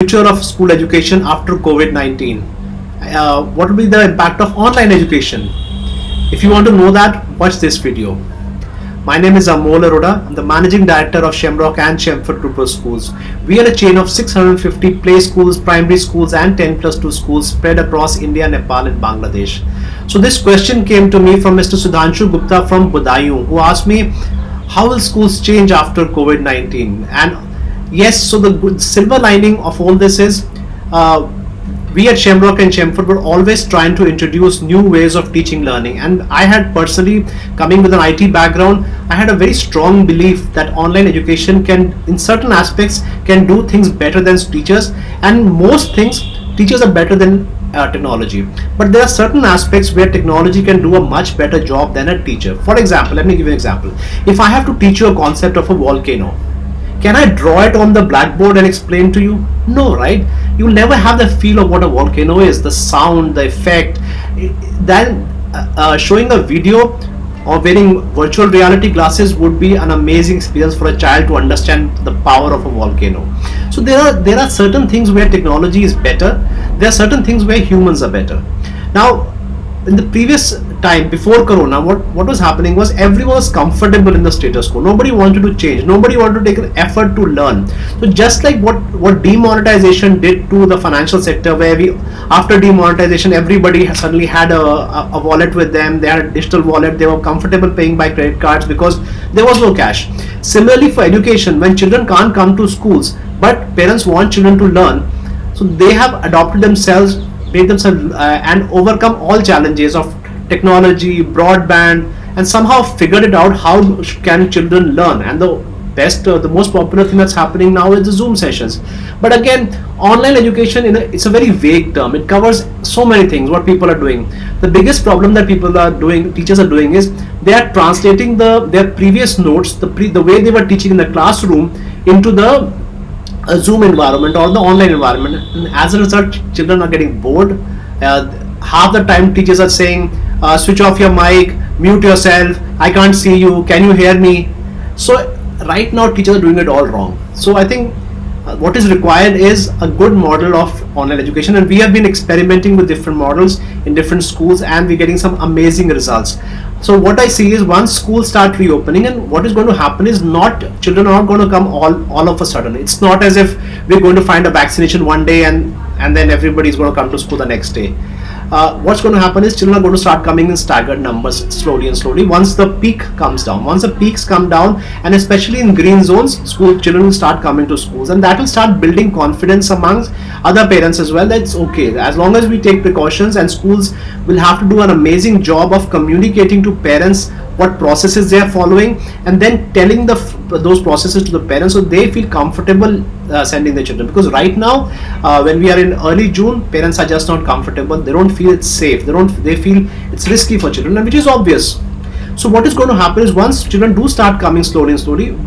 future of school education after COVID-19. What will be the impact of online education? If you want to know that, watch this video. My name is Amol Arora. I'm the Managing Director of Shamrock and Chelmsford Group of Schools. We are a chain of 650 play schools, primary schools and 10+2 schools spread across India, Nepal and Bangladesh. So this question came to me from Mr. Sudhanshu Gupta from Budaun, who asked me, how will schools change after COVID-19? And yes, so the good silver lining of all this is we at Shamrock and Chelmsford were always trying to introduce new ways of teaching learning, and I had personally, coming with an IT background, I had a very strong belief that online education can, in certain aspects, can do things better than teachers, and most things teachers are better than technology, but there are certain aspects where technology can do a much better job than a teacher. For example, let me give you an example. If I have to teach you a concept of a volcano, can I draw it on the blackboard and explain to you? No, right? You'll never have the feel of what a volcano is, the sound, the effect. Then showing a video or wearing virtual reality glasses would be an amazing experience for a child to understand the power of a volcano. So there are certain things where technology is better. There are certain things where humans are better. Now, in the previous time before Corona, what was happening was everyone was comfortable in the status quo. Nobody wanted to change. Nobody wanted to take an effort to learn. So just like what demonetization did to the financial sector, where after demonetization everybody suddenly had a wallet with them. They had a digital wallet. They were comfortable paying by credit cards because there was no cash. Similarly for education, when children can't come to schools but parents want children to learn, so they have adopted themselves, made themselves and overcome all challenges of technology, broadband, and somehow figured it out how can children learn. And the most popular thing that's happening now is the Zoom sessions. But again, online education, it's a very vague term. It covers so many things, what people are doing. The biggest problem that teachers are doing is they are translating their previous notes, the way they were teaching in the classroom into the Zoom environment or the online environment, and as a result children are getting bored. Half the time teachers are saying switch off your mic, mute yourself, I can't see you, can you hear me? So right now teachers are doing it all wrong. So I think what is required is a good model of online education, and we have been experimenting with different models in different schools and we're getting some amazing results. So what I see is once schools start reopening, and what is going to happen is children are not going to come all of a sudden. It's not as if we're going to find a vaccination one day and then everybody is going to come to school the next day. What's going to happen is children are going to start coming in staggered numbers slowly and slowly once the peak comes down. Once the peaks come down, and especially in green zones, children will start coming to schools, and that will start building confidence amongst other parents as well. That's okay as long as we take precautions, and schools will have to do an amazing job of communicating to parents what processes they are following, and then telling those processes to the parents so they feel comfortable sending their children. Because right now when we are in early June, parents are just not comfortable. They don't feel it's safe. They feel it's risky for children, and which is obvious. So what is going to happen is once children do start coming slowly and slowly,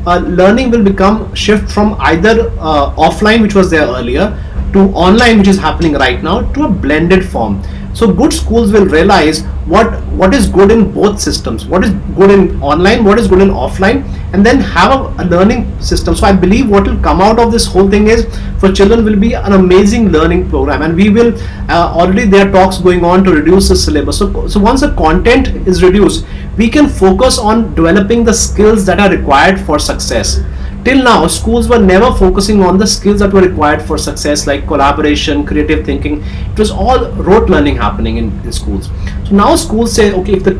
learning will shift from either offline, which was there earlier, to online, which is happening right now, to a blended form. So good schools will realize what is good in both systems, what is good in online, what is good in offline, and then have a learning system. So I believe what will come out of this whole thing is for children will be an amazing learning program, and we will already there are talks going on to reduce the syllabus. So once the content is reduced, we can focus on developing the skills that are required for success. Till now, schools were never focusing on the skills that were required for success, like collaboration, creative thinking. It was all rote learning happening in schools. So now schools say, okay, if the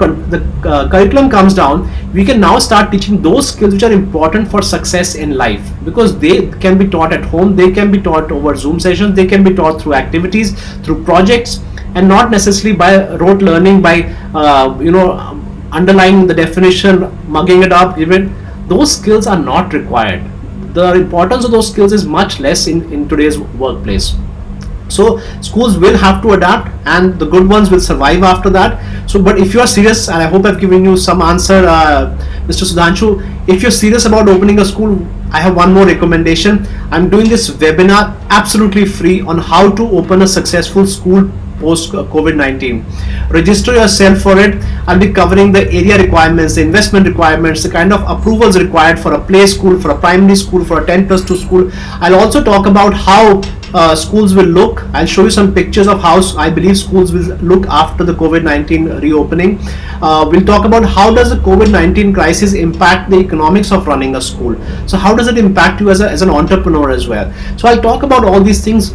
curriculum comes down, we can now start teaching those skills which are important for success in life, because they can be taught at home, they can be taught over Zoom sessions, they can be taught through activities, through projects, and not necessarily by rote learning, by underlying the definition, mugging it up. Even those skills are not required. The importance of those skills is much less in today's workplace. So schools will have to adapt, and the good ones will survive after that. So but if you are serious, and I hope I've given you some answer, Mr. Sudhanshu, if you're serious about opening a school, I have one more recommendation. I'm doing this webinar absolutely free on how to open a successful school post COVID-19. Register yourself for it. I'll be covering the area requirements, the investment requirements, the kind of approvals required for a play school, for a primary school, for a 10+2 school. I'll also talk about how schools will look. I'll show you some pictures of how I believe schools will look after the COVID-19 reopening. We'll talk about how does the COVID-19 crisis impact the economics of running a school. So how does it impact you as an entrepreneur as well? So I'll talk about all these things.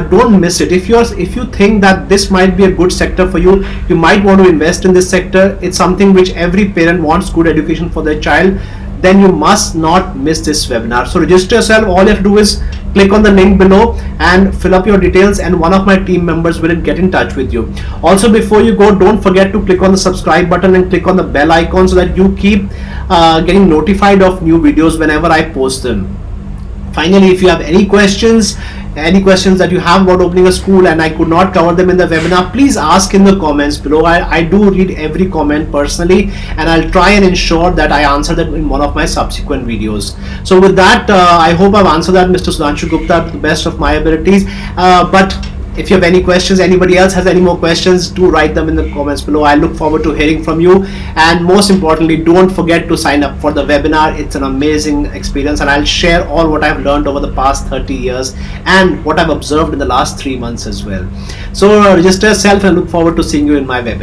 Don't miss it. If you think that this might be a good sector for you, you might want to invest in this sector. It's something which every parent wants, good education for their child. Then you must not miss this webinar. So register yourself. All you have to do is click on the link below and fill up your details, and one of my team members will get in touch with you. Also, before you go, don't forget to click on the subscribe button and click on the bell icon so that you keep getting notified of new videos whenever I post them. Finally, if you have any questions that you have about opening a school and I could not cover them in the webinar, please ask in the comments below. I do read every comment personally, and I'll try and ensure that I answer that in one of my subsequent videos. So with that, I hope I've answered that, Mr. Sudhanshu Gupta, to the best of my abilities. But if you have any questions, anybody else has any more questions, do write them in the comments below. I look forward to hearing from you. And most importantly, don't forget to sign up for the webinar. It's an amazing experience, and I'll share all what I've learned over the past 30 years and what I've observed in the last 3 months as well. So register yourself and look forward to seeing you in my webinar.